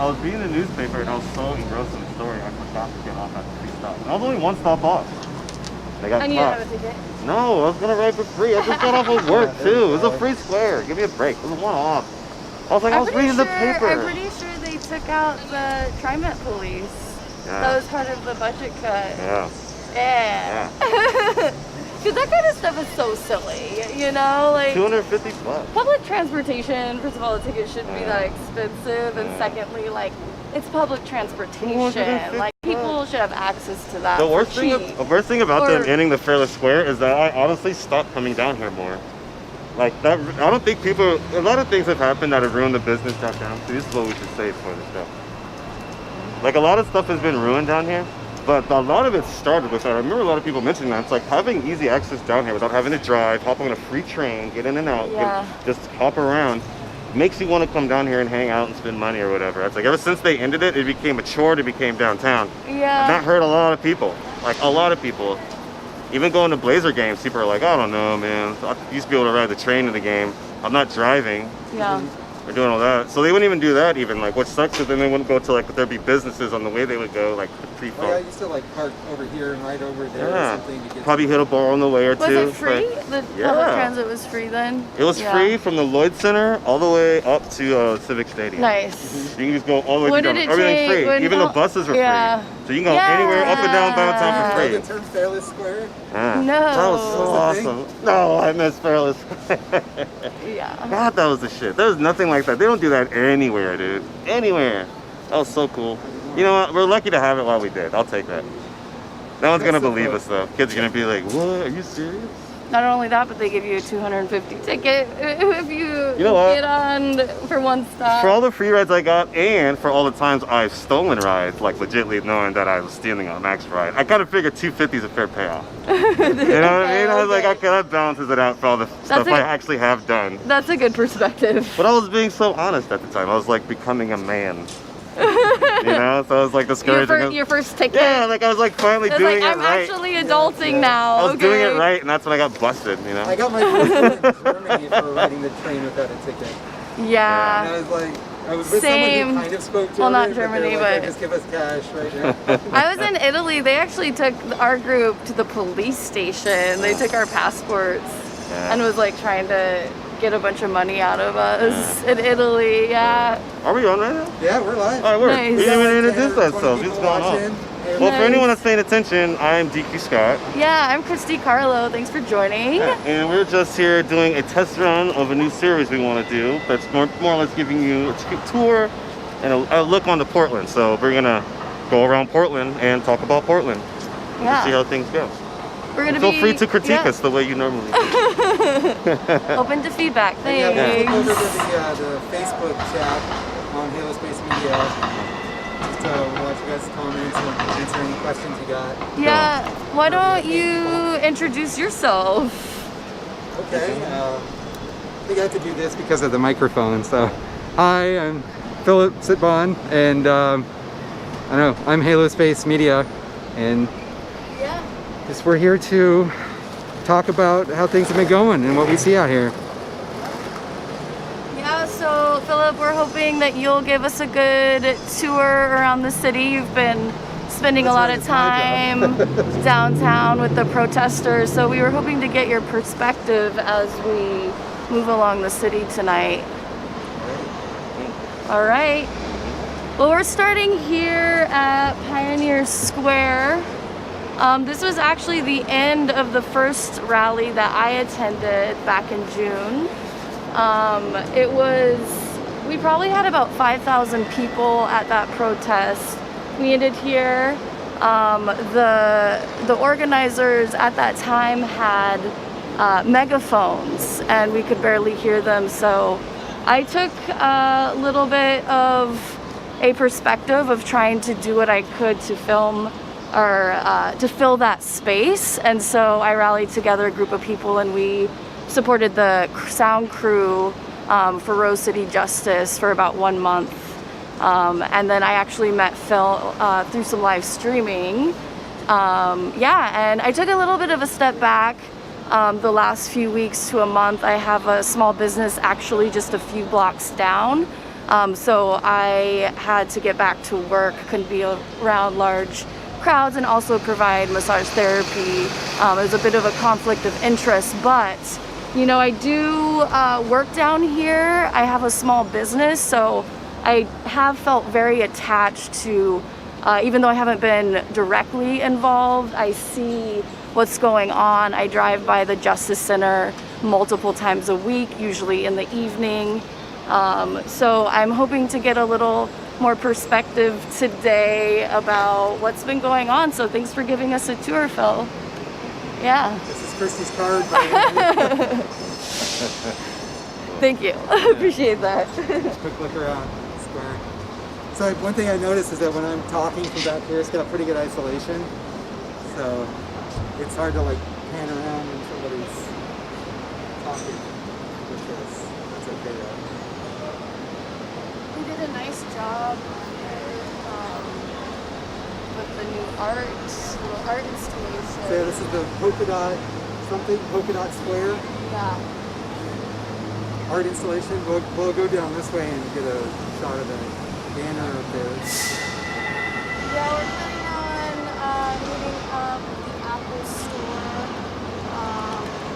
I was reading the newspaper and I was so engrossed in the story, I forgot to get off at the free stop. And I was only one stop off. They got And you didn't have a ticket? No, I was gonna ride for free. I just got off of work too. It was a free square. Give me a break. It was a one-off. I was like, I was reading the paper. I'm pretty sure they took out the TriMet police. Yeah. That was part of the budget cut. Yeah. Yeah. Because that kind of stuff is so silly, you know? Like, $250. public transportation, first of all, the ticket shouldn't be that expensive. And secondly, like, it's public transportation. Like, people should have access to that. The worst thing about them ending the Fairless Square is that I honestly stopped coming down here more. Like that, I don't think people. A lot of things have happened that have ruined the business downtown. So this is what we should say for the show. Like a lot of stuff has been ruined down here, but a lot of it started with that. I remember a lot of people mentioning that. It's like having easy access down here without having to drive, hop on a free train, get in and out, just hop around. Makes you want to come down here and hang out and spend money or whatever. It's like ever since they ended it, it became a chore to became downtown. Yeah. And that hurt a lot of people. Like a lot of people. Even going to Blazer games, people are like, I don't know, man. I used to be able to ride the train in the game. I'm not driving. Yeah. They're doing all that. So they wouldn't even do that even. Like what sucks is then they wouldn't go to like, there'd be businesses on the way they would go, like pre-phone. Yeah, I used to like park over here and ride over there or something. To get Probably hit a bar on the way or two. Was it free? The public transit was free then? It was free from the Lloyd Center all the way up to Civic Stadium. Nice. You can just go all the way What through. did it Everything's take? free. Even the buses are free. So you can go anywhere up and down downtown for free. the term Fairless Square? Yeah. No. That was so awesome. No, I miss Fairless. Yeah. God, that was the shit. There's nothing like that. They don't do that anywhere, dude. Anywhere. That was so cool. You know what? We're lucky to have it while we did. I'll take that. No one's gonna believe us though. Kids are gonna be like, what? Are you serious? Not only that, but they give you a $250 ticket if you what? get on for one stop. For all the free rides I got, and for all the times I've stolen rides, like legitly knowing that I was stealing a max ride, I kind of figured $250 is a fair payoff. You know what I mean? I was like, okay, that balances it out for all the stuff I actually have done. That's a good perspective. But I was being so honest at the time. I was like becoming a man. You know, so I was like discouraging. Your first ticket. Yeah, like I was like finally doing it right. I'm actually adulting now. I was doing it right, and that's when I got busted. You know. I got my first one in Germany for riding the train without a ticket. Yeah. And I was like, I was with someone who kind of spoke to not Germany, but just give us cash right now. I was in Italy. They actually took our group to the police station. They took our passports and was like trying to get a bunch of money out of us in Italy. Yeah. Are we on right now? Yeah, we're live. All right, Nice. We didn't even introduce ourselves. What's going on? Well, for anyone that's paying attention, I'm DQ Scott. Yeah, I'm Christy Carlo. Thanks for joining. And we're just here doing a test run of a new series we want to do. That's more or less giving you a tour and a look onto Portland. So we're gonna go around Portland and talk about Portland. And see how things go. We're gonna feel free to critique us the way you normally do. Open to feedback. Thanks. Yeah, we'll look over to the Facebook chat on Halospace Media. Just watch you guys' comments and answer any questions you got. Yeah. Why don't you introduce yourself? Okay. I think I have to do this because of the microphone. So, hi, I'm Philip Sitbon, and I know I'm Halospace Media, and we're here to talk about how things have been going and what we see out here. Yeah, so Philip, we're hoping that you'll give us a good tour around the city. You've been spending a lot of time downtown with the protesters, so we were hoping to get your perspective as we move along the city tonight. All right. Well, we're starting here at Pioneer Square. This was actually the end of the first rally that I attended back in June. We probably had about 5,000 people at that protest. We ended here. The organizers at that time had megaphones and we could barely hear them. So I took a little bit of a perspective of trying to do what I could to film or to fill that space, and so I rallied together a group of people and we supported the sound crew for Rose City Justice for about 1 month, and then I actually met Phil through some live streaming. And I took a little bit of a step back the last few weeks to a month. I have a small business actually just a few blocks down, So I had to get back to work, couldn't be around large crowds, and also provide massage therapy. It was a bit of a conflict of interest, but you know, I do work down here. I have a small business, so I have felt very attached to, even though I haven't been directly involved, I see what's going on. I drive by the Justice Center multiple times a week, usually in the evening. So I'm hoping to get a little more perspective today about what's been going on. So thanks for giving us a tour, Phil. Yeah. This is Christy's card. By the way. Thank you. Appreciate that. Quick look around the square. So one thing I noticed is that when I'm talking from back here, it's got pretty good isolation. So it's hard to like pan around when somebody's talking with this. That's okay though. You did a nice job with the new little art installation. So yeah, this is the polka dot square Yeah. art installation. We'll go down this way and get a shot of the banner up there. Yeah, we're planning on meeting up the Apple store,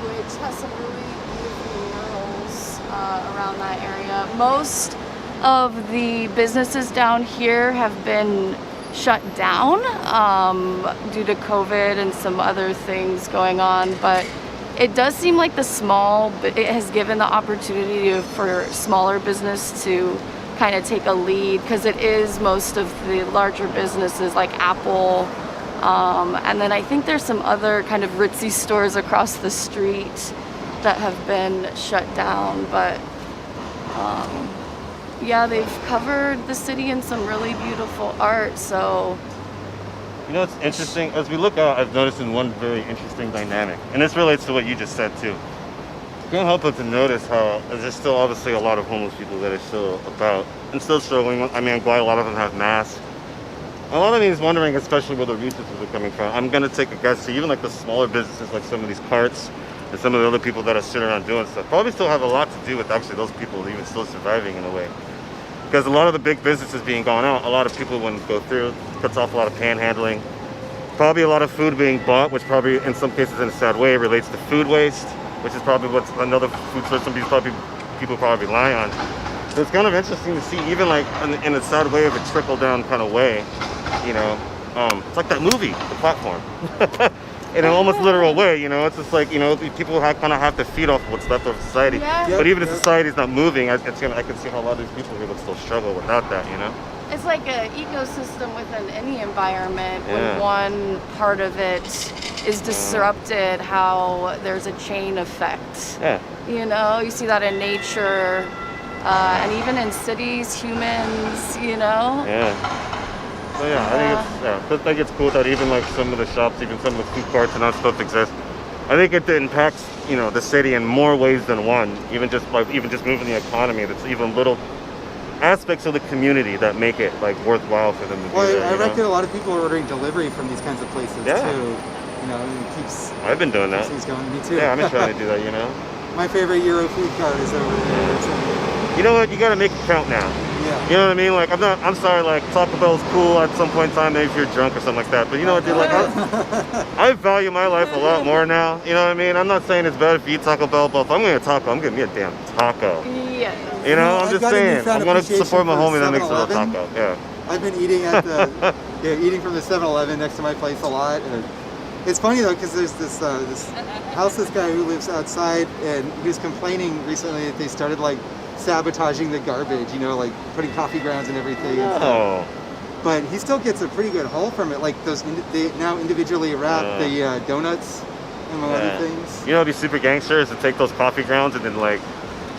which has some really beautiful murals around that area. Most of the businesses down here have been shut down due to COVID and some other things going on, but it does seem like it has given the opportunity for smaller business to kind of take a lead, because it is most of the larger businesses like Apple, and then I think there's some other kind of ritzy stores across the street that have been shut down, but yeah, they've covered the city in some really beautiful art. So You know, it's interesting. As we look out, I've noticed one very interesting dynamic, and this relates to what you just said too. You can't help but to notice how there's still obviously a lot of homeless people that are still about and still struggling. I mean, I'm glad a lot of them have masks. A lot of me is wondering, especially where the resources are coming from. I'm gonna take a guess. So even like the smaller businesses, like some of these carts and some of the other people that are sitting around doing stuff, probably still have a lot to do with actually those people even still surviving in a way. Because a lot of the big businesses being gone out, a lot of people wouldn't go through, cuts off a lot of panhandling. Probably a lot of food being bought, which probably in some cases in a sad way relates to food waste, which is probably what's another food source some people probably rely on. So it's kind of interesting to see, even like in a sad way of a trickle down kind of way, you know. It's like that movie, The Platform. In an almost literal way, you know, it's just like, you know, people kind of have to feed off what's left of society. Yeah. But even if society's not moving, I can see how a lot of these people here would still struggle without that, you know? it's like an ecosystem within any environment. Yeah. When one part of it is disrupted, how there's a chain effect. Yeah. You know, you see that in nature, and even in cities, humans, you know? Yeah. So yeah, I think it's cool that even like some of the shops, even some of the food carts and that stuff exist. I think it impacts, you know, the city in more ways than one. Even just moving the economy. That's even little aspects of the community that make it like worthwhile for them to do that. I reckon a lot of people are ordering delivery from these kinds of places too. You know, and it keeps. I've been doing that. Things going. Me too. Yeah, I've been trying to do that. You know. My favorite Euro food cart is over there. So, you know what? You gotta make it count now. yeah. You know what I mean? Like, I'm sorry, like, Taco Bell's cool at some point in time, maybe if you're drunk or something like that. But you know what, dude? Like, I value my life a lot more now. You know what I mean? I'm not saying it's bad if you eat Taco Bell, but if I'm getting a taco, I'm getting me a damn taco. Yes. You know, I'm I've just got a saying. newfound I'm gonna appreciation support my for homie that makes a little 7-Eleven. taco. Yeah. I've been eating at the eating from the 7-Eleven next to my place a lot. And it's funny though, because there's this houseless guy who lives outside, and he was complaining recently that they started like sabotaging the garbage, you know, like putting coffee grounds and everything. And stuff. But he still gets a pretty good haul from it. Like they now individually wrap the donuts and other things. You know, it'd be super gangster is to take those coffee grounds and then like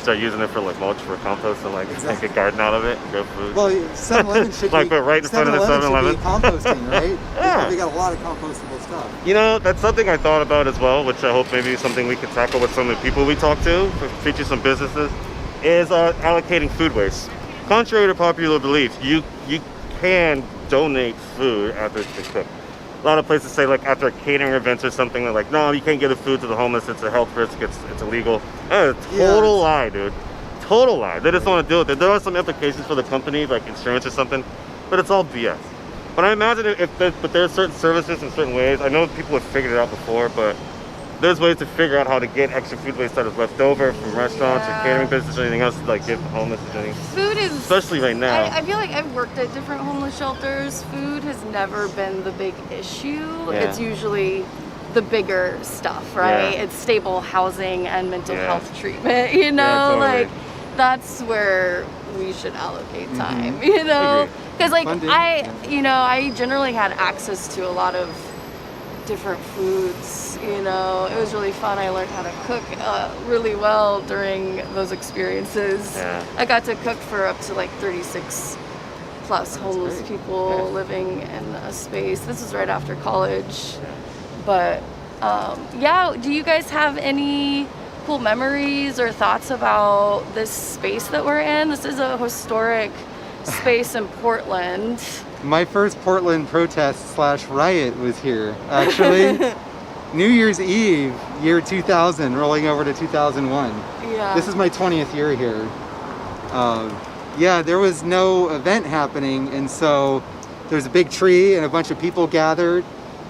start using it for like mulch for compost and like make a garden out of it and grow food. Well, 7-Eleven should like, be but right in front of the 7-Eleven. Should be composting, right? Yeah. They got a lot of compostable stuff. You know, that's something I thought about as well, which I hope maybe is something we could tackle with some of the people we talk to, feature some businesses, is allocating food waste. Contrary to popular belief, you can donate food after it's been cooked. A lot of places say like after catering events or something, they're like, no, you can't give the food to the homeless, it's a health risk, it's illegal. That's a total lie, dude. total lie. They just don't want to deal with it. There are some implications for the company, like insurance or something, but it's all BS. But I imagine but there's certain services in certain ways. I know people have figured it out before, but there's ways to figure out how to get extra food waste that is left over from restaurants or catering business or anything else to like give the homeless and things. Food is, especially right now. I feel like I've worked at different homeless shelters. Food has never been the big issue. Yeah. It's usually the bigger stuff, right? Yeah. It's stable housing and mental health treatment, you know, totally. like that's where we should allocate time, you know? Because like I generally had access to a lot of different foods, you know. It was really fun. I learned how to cook really well during those experiences. Yeah. I got to cook for up to like 36 plus homeless people living in a space. This was right after college. But do you guys have any cool memories or thoughts about this space that we're in? This is a historic space in Portland. My first Portland protest / riot was here, actually. New Year's Eve, year 2000, rolling over to 2001. Yeah. This is my 20th year here. There was no event happening, and so there's a big tree and a bunch of people gathered,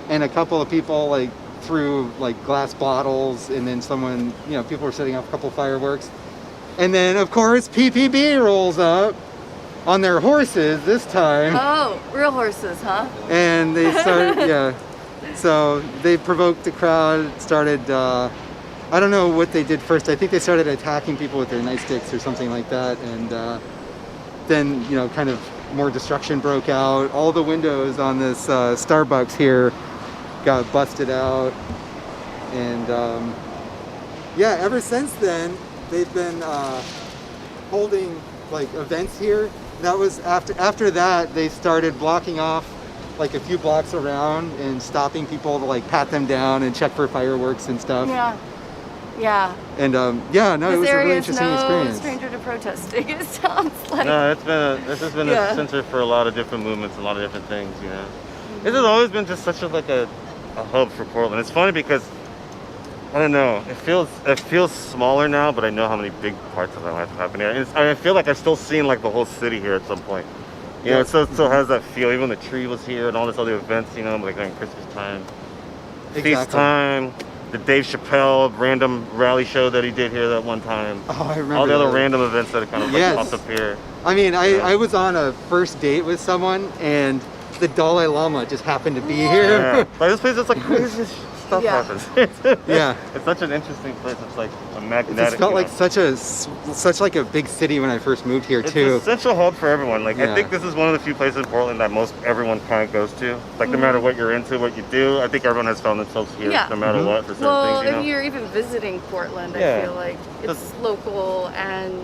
and a couple of people like threw like glass bottles, and then someone, people were setting off a couple fireworks. And then of course PPB rolls up on their horses this time. Oh, real horses, huh? And they started, so they provoked the crowd, started, I don't know what they did first. I think they started attacking people with their nightsticks or something like that. And then, kind of more destruction broke out. All the windows on this Starbucks here got busted out. And ever since then, they've been holding like events here. That was after that they started blocking off like a few blocks around and stopping people to like pat them down and check for fireworks and stuff. Yeah. And it was a really interesting experience. Stranger to protesting, it sounds like. No, this has been a center for a lot of different movements, a lot of different things, you know. This has always been just such a hub for Portland. It's funny because I don't know. It feels smaller now, but I know how many big parts of my life happen here. And I feel like I've still seen like the whole city here at some point. You know, it still has that feel. Even the tree was here and all this other events, like during Christmas time, feast time, the Dave Chappelle random rally show that he did here that one time. Oh, I remember. All the other random events that kind of popped up here. I mean, I was on a first date with someone, and the Dalai Lama just happened to be here. Yeah. Like this place is like crazy stuff happens. It's such an interesting place. It's like a magnetic. It just felt like such like a big city when I first moved here too. It's a central hub for everyone. Like I think this is one of the few places in Portland that everyone kind of goes to. Like no matter what you're into, what you do, I think everyone has found themselves here no matter what for certain things. If you're even visiting Portland, I feel like it's local and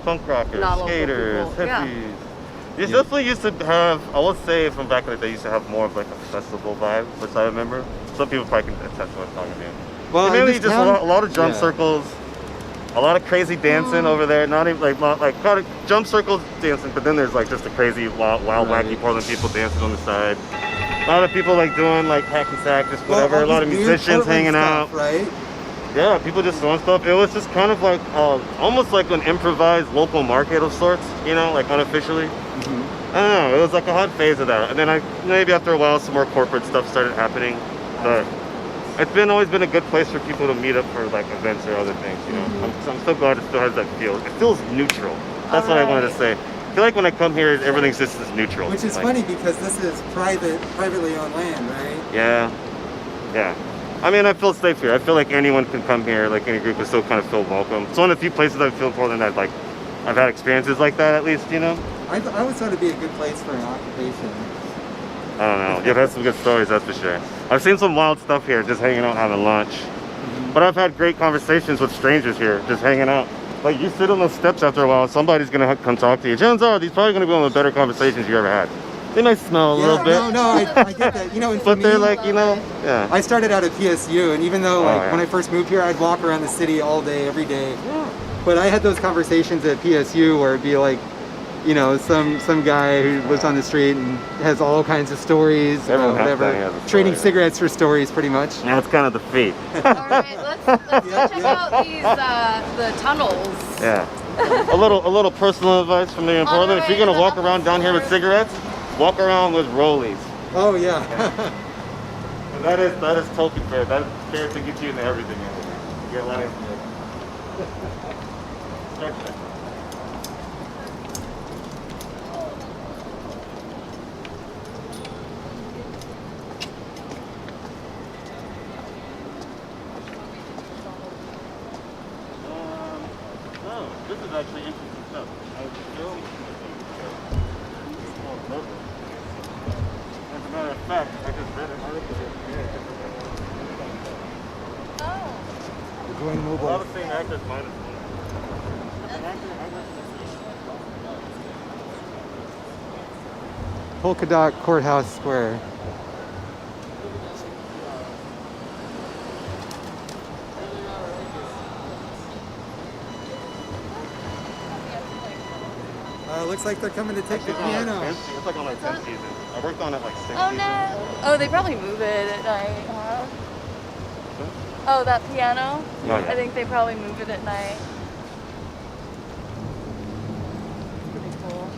punk rockers, skaters, people. hippies. You definitely used to have, I would say from back in the day, used to have more of like a festival vibe, which I remember. Some people probably can attest to what I'm talking about. Well, mainly just a lot of drum circles, a lot of crazy dancing over there. Not even like kind of jump circles dancing, but then there's like just the crazy wild wacky Portland people dancing on the side. A lot of people like doing like hack and sack, just whatever. A lot of musicians hanging out. Right? Yeah, people just throwing stuff. It was just kind of like almost like an improvised local market of sorts, like unofficially. I don't know, it was like a hot phase of that. And then maybe after a while some more corporate stuff started happening. But it's always been a good place for people to meet up for like events or other things, I'm so glad it still has that feel. It feels neutral. That's what I wanted to say. I feel like when I come here, everything's just as neutral. Which is funny because this is privately owned land, right? Yeah. I mean, I feel safe here. I feel like anyone can come here, like any group, and still kind of feel welcome. It's one of the few places I feel in Portland that I've had experiences like that at least, I always thought it'd be a good place for an occupation. I don't know. You've had some good stories, that's for sure. I've seen some wild stuff here, just hanging out, having lunch. But I've had great conversations with strangers here, just hanging out. Like you sit on those steps after a while, somebody's gonna come talk to you. Chances are, these probably gonna be one of the better conversations you ever had. They might smell a little bit. No, I get that. And but they're like, I started out at PSU, and even though when I first moved here, I'd walk around the city all day, every day. Yeah. But I had those conversations at PSU where it'd be like, some guy who lives on the street and has all kinds of stories, whatever, trading cigarettes for stories, pretty much. Yeah, that's kind of the fate. All right, let's check out these the tunnels. Yeah. A little personal advice from there in Portland. If you're gonna walk around down here with cigarettes, walk around with rollies. Oh yeah. And that is totally fair. That's fair to get you into everything. You get a lot of stretch that. Oh, this is actually interesting stuff. I was filming as a matter of fact, I just read an article here. Oh. We're going A mobile. lot of same actors minus one. Polka Dot Courthouse Square. Looks like they're coming to take the piano. It's like on my 10th season. I worked on it like 6 Oh seasons. no. Oh, they probably move it at night, huh? Oh, that piano? Oh, yeah. I think they probably move it at night. Pretty cool.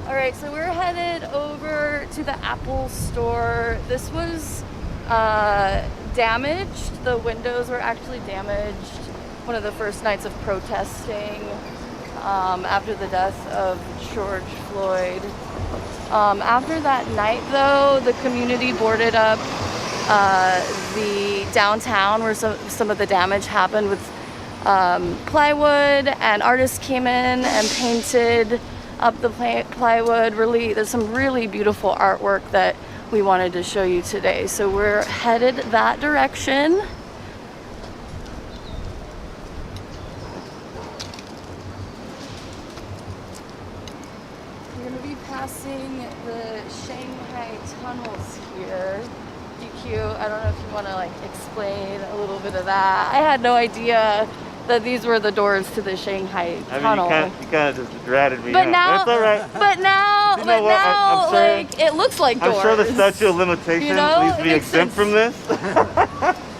All right, so we're headed over to the Apple store. This was damaged. The windows were actually damaged. One of the first nights of protesting after the death of George Floyd. After that night, though, the community boarded up the downtown where some of the damage happened with plywood, and artists came in and painted up the plywood. Really, there's some really beautiful artwork that we wanted to show you today. So we're headed that direction. We're going to be passing the Shanghai tunnels here. Be cute. I don't know if you want to like explain a little bit of that. I had no idea that these were the doors to the Shanghai tunnel. I mean, you kind of just ratted me But out. now, That's all right. but now, You know what? I'm sure- like it looks like doors. I'm sure the statute of limitations You know? needs to be It makes exempt from this.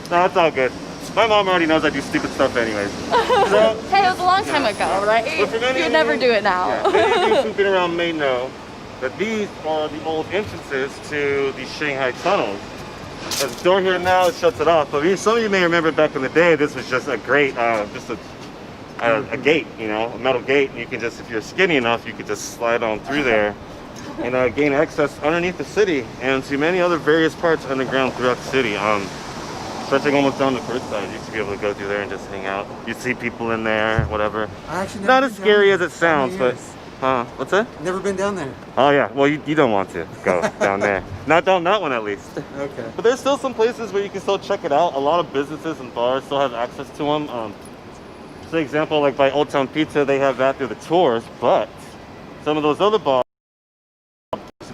No, it's all good. My mom already knows I do stupid stuff anyways. So, Hey, it was a long time ago, right? But for many You of would never you- do it now. yeah, many of you who've been around may know that these are the old entrances to the Shanghai tunnels. There's a door here now, it shuts it off. But some of you may remember back in the day, this was just a grate, just a gate, you know, a metal gate. And you can just, if you're skinny enough, you could just slide on through there and gain access underneath the city and to many other various parts underground throughout the city. Stretching almost down the first side, you used to be able to go through there and just hang out. You'd see people in there, whatever. I actually Not never as been scary down as it sounds, there. but what's that? Never been down there. Oh yeah, well you don't want to go down there. Not down that one at least. Okay. But there's still some places where you can still check it out. A lot of businesses and bars still have access to them. For example, like by Old Town Pizza, they have that through the tours, but some of those other bars